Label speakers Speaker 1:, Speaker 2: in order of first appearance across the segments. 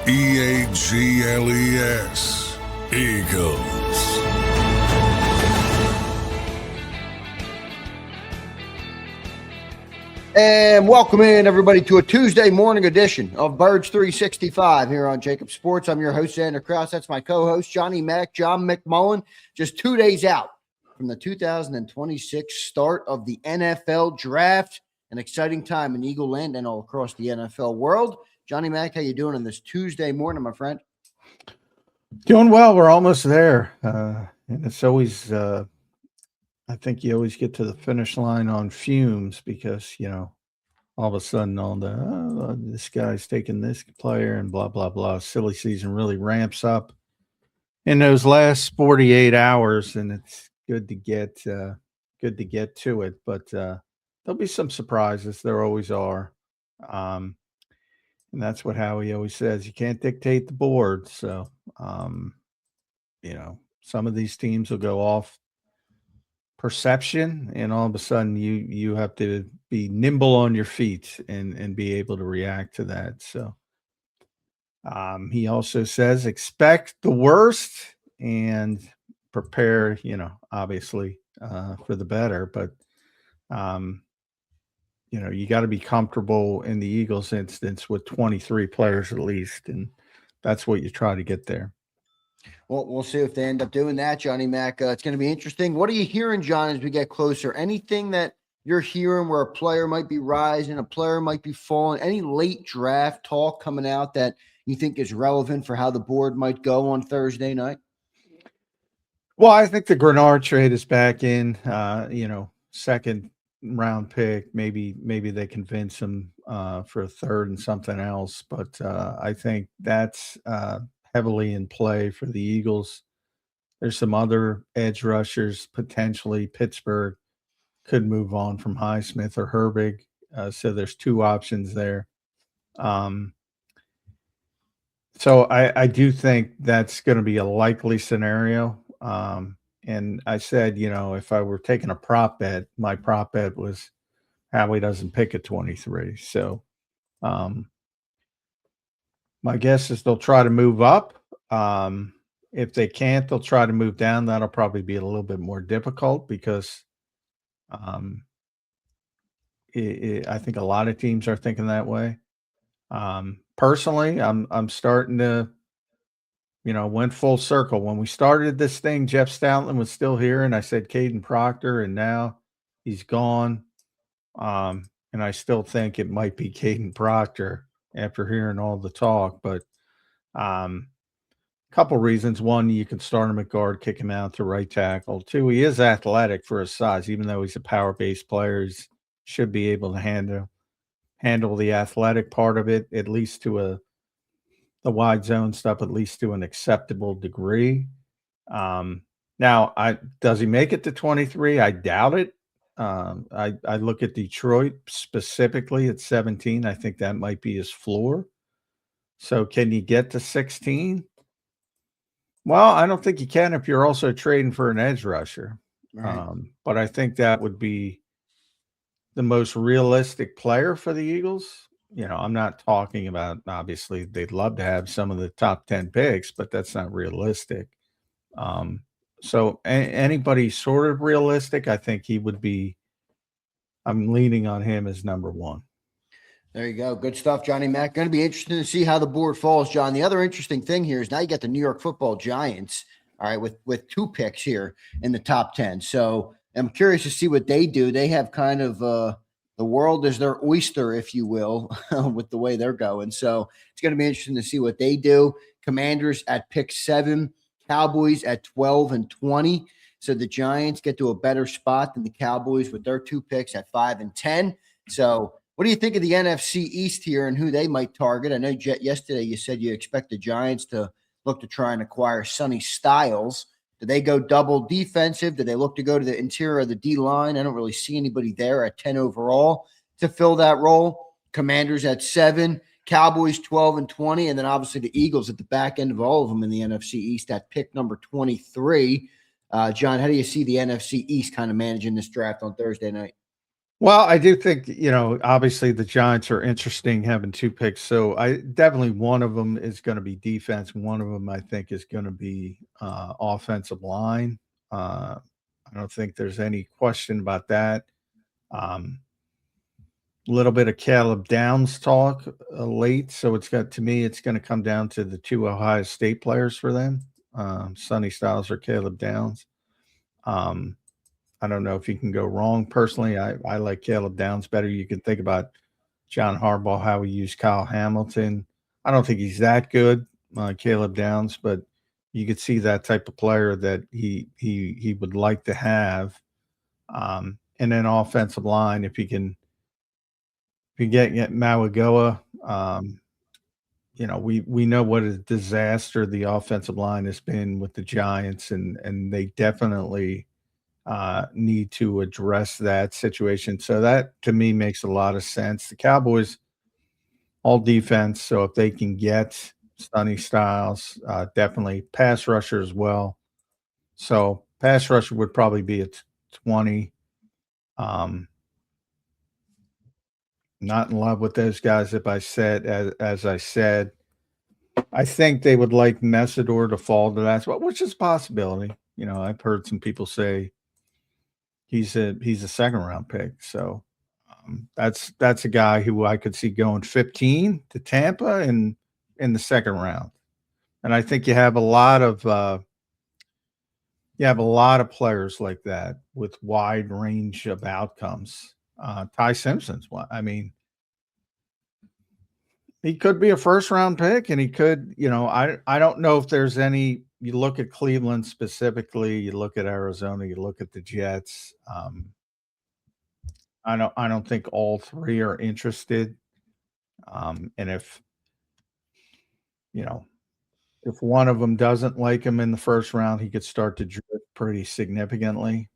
Speaker 1: EAGLES, Eagles.
Speaker 2: And welcome in, everybody, to a Tuesday morning edition of Birds 365 here on JAKIB Sports. I'm your host, Zander Krause. That's my co-host, Johnny Mack, John McMullen. Just 2 days out from the 2026 start of the NFL Draft. An exciting time in Eagle Land and all across the NFL world. Johnny Mack, how you doing on this Tuesday morning, my friend?
Speaker 3: Doing well. We're almost there. And it's always, I think you always get to the finish line on fumes because, all of a sudden this guy's taking this player and blah, blah, blah. Silly season really ramps up in those last 48 hours, and it's good to get to it. But there'll be some surprises. There always are. And that's what Howie always says. You can't dictate the board. So, some of these teams will go off perception, and all of a sudden you have to be nimble on your feet and be able to react to that. So he also says expect the worst and prepare, obviously for the better. But you got to be comfortable in the Eagles instance with 23 players at least, and that's what you try to get there.
Speaker 2: Well, we'll see if they end up doing that, Johnny Mack. It's going to be interesting. What are you hearing, John, as we get closer? Anything that you're hearing where a player might be rising, a player might be falling? Any late draft talk coming out that you think is relevant for how the board might go on Thursday night?
Speaker 3: Well, I think the Grenard trade is back in, second round pick. Maybe they convince him for a third and something else. But I think that's heavily in play for the Eagles. There's some other edge rushers, potentially. Pittsburgh could move on from Highsmith or Herbig. So there's two options there. So I do think that's going to be a likely scenario. And I said, if I were taking a prop bet, my prop bet was Howie doesn't pick at 23. So my guess is they'll try to move up. If they can't, they'll try to move down. That'll probably be a little bit more difficult because I think a lot of teams are thinking that way. Personally, I'm starting to, went full circle. When we started this thing, Jeff Stoutland was still here, and I said Kaden Proctor, and now he's gone. And I still think it might be Kaden Proctor after hearing all the talk. But a couple reasons. One, you can start him at guard, kick him out to right tackle. Two, he is athletic for his size. Even though he's a power-based player, he should be able to handle the athletic part of it, at least to the wide zone stuff, at least to an acceptable degree. Now, does he make it to 23? I doubt it. I look at Detroit specifically at 17. I think that might be his floor. So can you get to 16? Well, I don't think you can if you're also trading for an edge rusher.
Speaker 2: Right.
Speaker 3: But I think that would be the most realistic player for the Eagles. I'm not talking about, obviously, they'd love to have some of the top 10 picks, but that's not realistic. So anybody sort of realistic, I think he would be. I'm leaning on him as number one.
Speaker 2: There you go. Good stuff, Johnny Mack. Going to be interesting to see how the board falls, John. The other interesting thing here is now you got the New York Football Giants, all right, with two picks here in the top 10. So I'm curious to see what they do. They have kind of the world is their oyster, if you will, with the way they're going. So it's going to be interesting to see what they do. Commanders at pick 7, Cowboys at 12 and 20. So the Giants get to a better spot than the Cowboys with their two picks at 5 and 10. So what do you think of the NFC East here and who they might target? I know yesterday you said you expect the Giants to look to try and acquire Sonny Styles. Do they go double defensive? Do they look to go to the interior of the D-line? I don't really see anybody there at 10 overall to fill that role. Commanders at 7, Cowboys 12 and 20, and then obviously the Eagles at the back end of all of them in the NFC East at pick number 23. John, how do you see the NFC East kind of managing this draft on Thursday night?
Speaker 3: Well, I do think, obviously the Giants are interesting having 2 picks, so I definitely one of them is gonna be defense, one of them I think is gonna be, offensive line. I don't think there's any question about that. Um, little bit of Caleb Downs talk, late, so to me, it's gonna come down to the 2 Ohio State players for them, Sonny Styles or Caleb Downs. Um I don't know if you can go wrong. Personally, I like Caleb Downs better. You can think about John Harbaugh, how he used Kyle Hamilton. I don't think he's that good, Caleb Downs, but you could see that type of player that he would like to have. And then offensive line, if you get Mawagoa, we know what a disaster the offensive line has been with the Giants, and they definitely need to address that situation. So that to me makes a lot of sense. The Cowboys all defense, so if they can get Sonny Styles, definitely pass rusher as well. So pass rusher would probably be at 20. Um, not in love with those guys. If I said as I said, I think they would like Messidor to fall to that spot, which is a possibility. I've heard some people say he's a second round pick. So that's a guy who I could see going 15 to Tampa in the second round. And I think you have a lot of players like that with wide range of outcomes. Ty Simpson's one. I mean, he could be a first round pick, and he could, I don't know if there's any. You look at Cleveland specifically, you look at Arizona, you look at the Jets. I don't think all three are interested. And you know, if one of them doesn't like him in the first round, he could start to drift pretty significantly.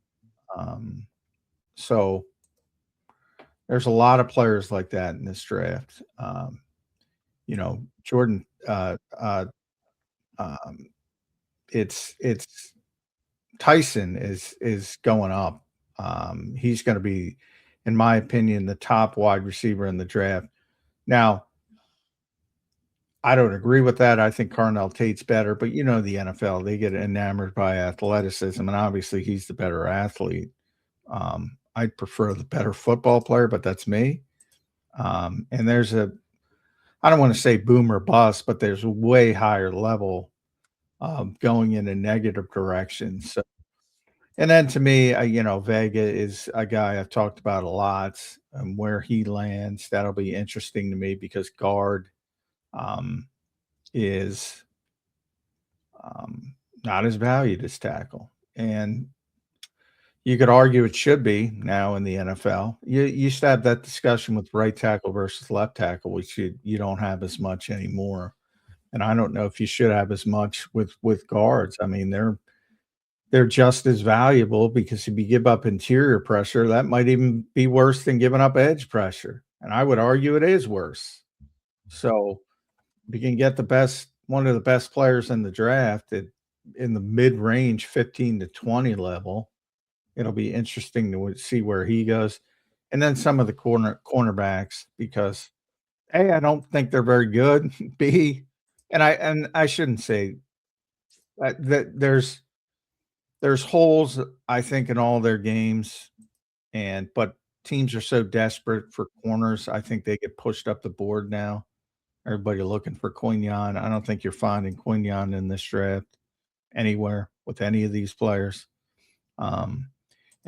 Speaker 3: Um, so there's a lot of players like that in this draft. Jordan, um, it's Tyson is going up. He's going to be, in my opinion, the top wide receiver in the draft. Now, I don't agree with that. I think Carnell Tate's better, but the NFL, they get enamored by athleticism, and obviously he's the better athlete. I'd prefer the better football player, but that's me. And I don't want to say boom or bust, but there's a way higher level going in a negative direction. So, and then to me, Vega is a guy I've talked about a lot, and where he lands, that'll be interesting to me because guard um, is not as valued as tackle. And you could argue it should be now in the NFL. You used to have that discussion with right tackle versus left tackle, which you don't have as much anymore. And I don't know if you should have as much with guards. I mean, they're just as valuable because if you give up interior pressure, that might even be worse than giving up edge pressure. And I would argue it is worse. So if you can get one of the best players in the draft in the mid-range 15 to 20 level, it'll be interesting to see where he goes. And then some of the cornerbacks, because A, I don't think they're very good. B, and I shouldn't say that there's holes, I think, in all their games, but teams are so desperate for corners, I think they get pushed up the board now. Everybody looking for Quignon. I don't think you're finding Quignon in this draft anywhere with any of these players.